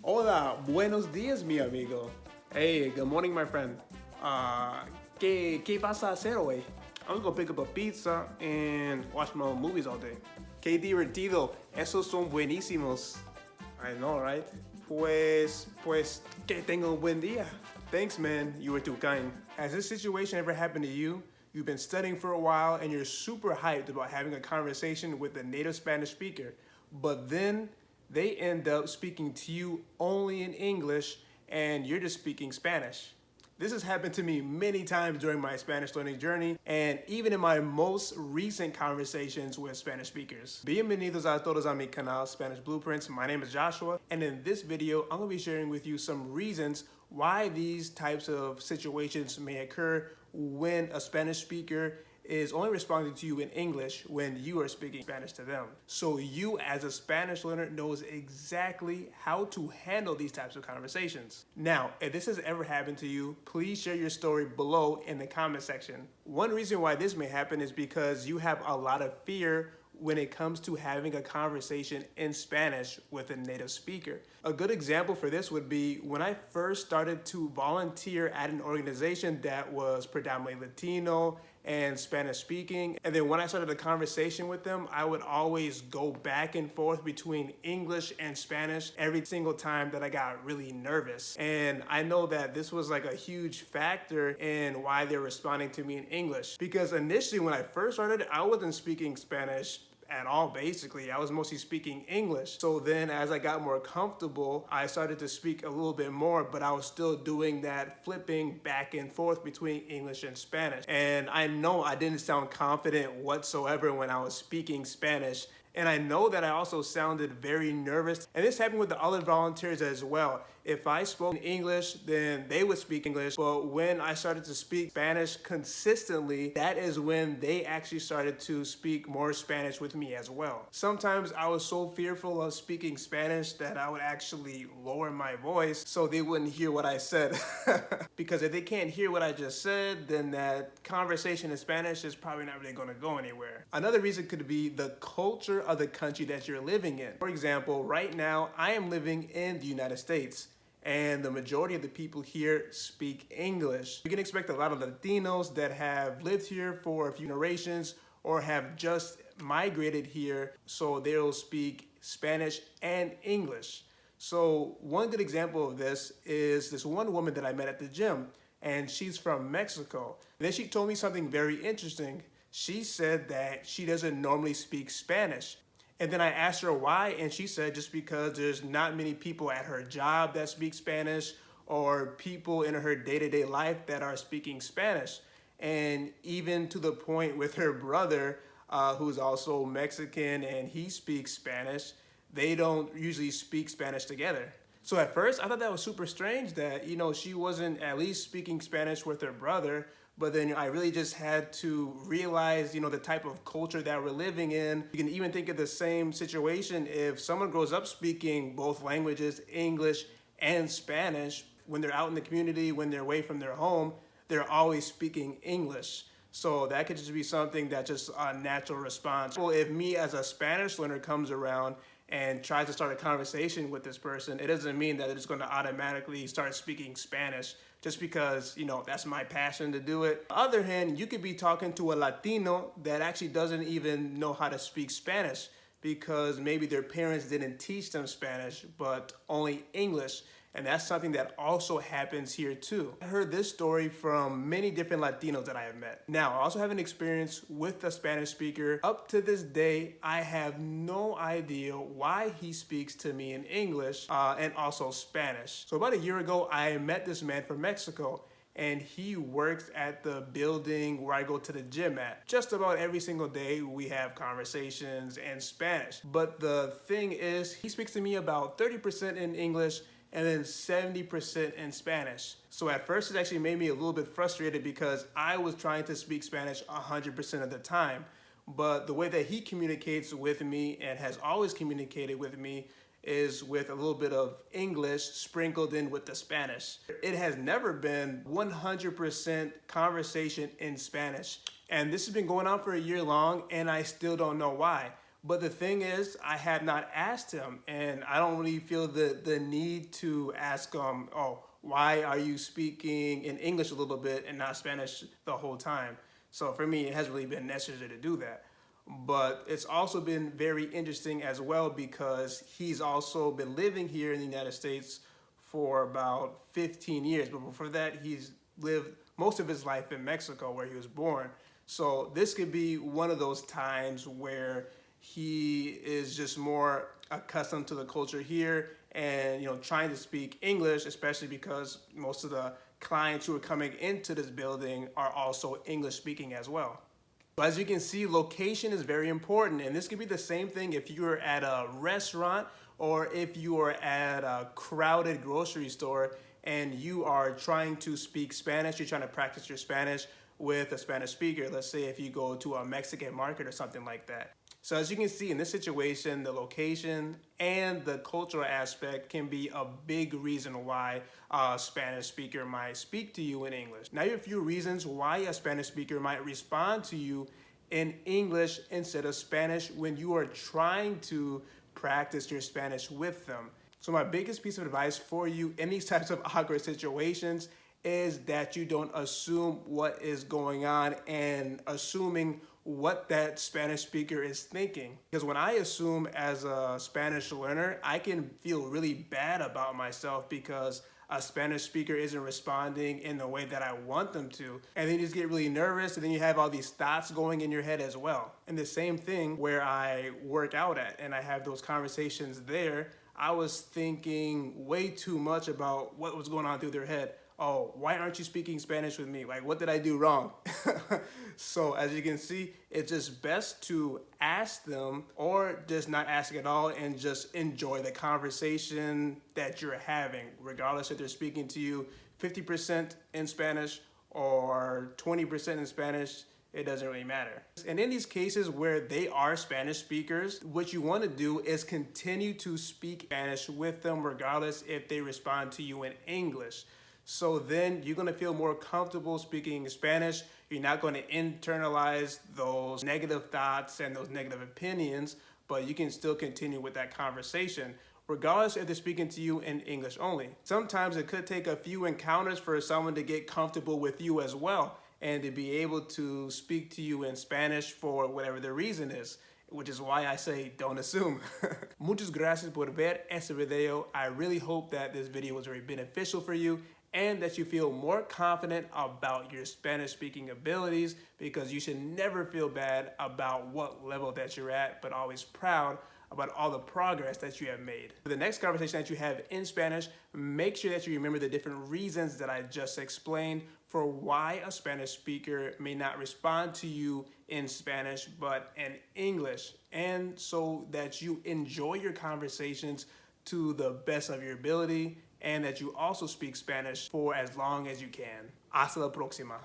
Hola, buenos días, mi amigo. Hey, good morning, my friend. ¿Qué vas a hacer hoy? I'm gonna pick up a pizza and watch my own movies all day. Qué divertido, esos son buenísimos. I know, right? Pues, que tenga un buen día. Thanks, man, you were too kind. Has this situation ever happened to you? You've been studying for a while and you're super hyped about having a conversation with a native Spanish speaker, but then they end up speaking to you only in English and you're just speaking Spanish. This has happened to me many times during my Spanish learning journey and even in my most recent conversations with Spanish speakers. Bienvenidos a todos a mi canal Spanish Blueprints. My name is Joshua, and in this video, I'm gonna be sharing with you some reasons why these types of situations may occur when a Spanish speaker is only responding to you in English when you are speaking Spanish to them. So you as a Spanish learner knows exactly how to handle these types of conversations. Now, if this has ever happened to you, please share your story below in the comment section. One reason why this may happen is because you have a lot of fear when it comes to having a conversation in Spanish with a native speaker. A good example for this would be when I first started to volunteer at an organization that was predominantly Latino and Spanish speaking. And then when I started a conversation with them, I would always go back and forth between English and Spanish every single time that I got really nervous. And I know that this was like a huge factor in why they're responding to me in English. Because initially when I first started, I wasn't speaking Spanish at all, basically. I was mostly speaking English. So then as I got more comfortable, I started to speak a little bit more, but I was still doing that flipping back and forth between English and Spanish. And I know I didn't sound confident whatsoever when I was speaking Spanish. And I know that I also sounded very nervous. And this happened with the other volunteers as well. If I spoke in English, then they would speak English. But when I started to speak Spanish consistently, that is when they actually started to speak more Spanish with me as well. Sometimes I was so fearful of speaking Spanish that I would actually lower my voice so they wouldn't hear what I said. Because if they can't hear what I just said, then that conversation in Spanish is probably not really gonna go anywhere. Another reason could be the culture of the country that you're living in. For example, right now, I am living in the United States, and the majority of the people here speak English. You can expect a lot of Latinos that have lived here for a few generations or have just migrated here, so they'll speak Spanish and English. So one good example of this is this one woman that I met at the gym, and she's from Mexico. And then she told me something very interesting. She said that she doesn't normally speak Spanish. And then I asked her why, and she said just because there's not many people at her job that speak Spanish or people in her day-to-day life that are speaking Spanish. And even to the point with her brother, who's also Mexican and he speaks Spanish, they don't usually speak Spanish together. So at first, I thought that was super strange that, she wasn't at least speaking Spanish with her brother. But then I really just had to realize, the type of culture that we're living in. You can even think of the same situation if someone grows up speaking both languages, English and Spanish. When they're out in the community, when they're away from their home, they're always speaking English. So that could just be something that's just a natural response. Well, if me as a Spanish learner comes around and tries to start a conversation with this person, it doesn't mean that it's going to automatically start speaking Spanish just because, that's my passion to do it. On the other hand, you could be talking to a Latino that actually doesn't even know how to speak Spanish because maybe their parents didn't teach them Spanish, but only English. And that's something that also happens here too. I heard this story from many different Latinos that I have met. Now, I also have an experience with a Spanish speaker. Up to this day, I have no idea why he speaks to me in English and also Spanish. So about a year ago, I met this man from Mexico, and he works at the building where I go to the gym at. Just about every single day, we have conversations in Spanish. But the thing is, he speaks to me about 30% in English and then 70% in Spanish. So at first it actually made me a little bit frustrated because I was trying to speak Spanish 100% of the time. But the way that he communicates with me and has always communicated with me is with a little bit of English sprinkled in with the Spanish. It has never been 100% conversation in Spanish. And this has been going on for a year long and I still don't know why. But the thing is, I had not asked him, and I don't really feel the need to ask him, oh, why are you speaking in English a little bit and not Spanish the whole time? So for me, it hasn't really been necessary to do that. But it's also been very interesting as well because he's also been living here in the United States for about 15 years. But before that, he's lived most of his life in Mexico where he was born. So this could be one of those times where he is just more accustomed to the culture here and trying to speak English, especially because most of the clients who are coming into this building are also English speaking as well. So as you can see, location is very important, and this could be the same thing if you're at a restaurant or if you are at a crowded grocery store and you are trying to speak Spanish, you're trying to practice your Spanish with a Spanish speaker. Let's say if you go to a Mexican market or something like that. So as you can see in this situation, the location and the cultural aspect can be a big reason why a Spanish speaker might speak to you in English. Now, here are a few reasons why a Spanish speaker might respond to you in English instead of Spanish when you are trying to practice your Spanish with them. So my biggest piece of advice for you in these types of awkward situations is that you don't assume what is going on and assuming what that Spanish speaker is thinking. Because when I assume as a Spanish learner, I can feel really bad about myself because a Spanish speaker isn't responding in the way that I want them to. And then you just get really nervous, and then you have all these thoughts going in your head as well. And the same thing where I work out at and I have those conversations there, I was thinking way too much about what was going on through their head. Oh, why aren't you speaking Spanish with me? Like, what did I do wrong? So as you can see, it's just best to ask them or just not ask at all and just enjoy the conversation that you're having, regardless if they're speaking to you 50% in Spanish or 20% in Spanish. It doesn't really matter. And in these cases where they are Spanish speakers, what you want to do is continue to speak Spanish with them regardless if they respond to you in English. So then you're going to feel more comfortable speaking Spanish. You're not going to internalize those negative thoughts and those negative opinions, but you can still continue with that conversation, regardless if they're speaking to you in English only. Sometimes it could take a few encounters for someone to get comfortable with you as well and to be able to speak to you in Spanish for whatever the reason is, which is why I say don't assume. Muchas gracias por ver este video. I really hope that this video was very beneficial for you and that you feel more confident about your Spanish speaking abilities, because you should never feel bad about what level that you're at, but always proud about all the progress that you have made. For the next conversation that you have in Spanish, make sure that you remember the different reasons that I just explained for why a Spanish speaker may not respond to you in Spanish, but in English, and so that you enjoy your conversations to the best of your ability and that you also speak Spanish for as long as you can. Hasta la próxima.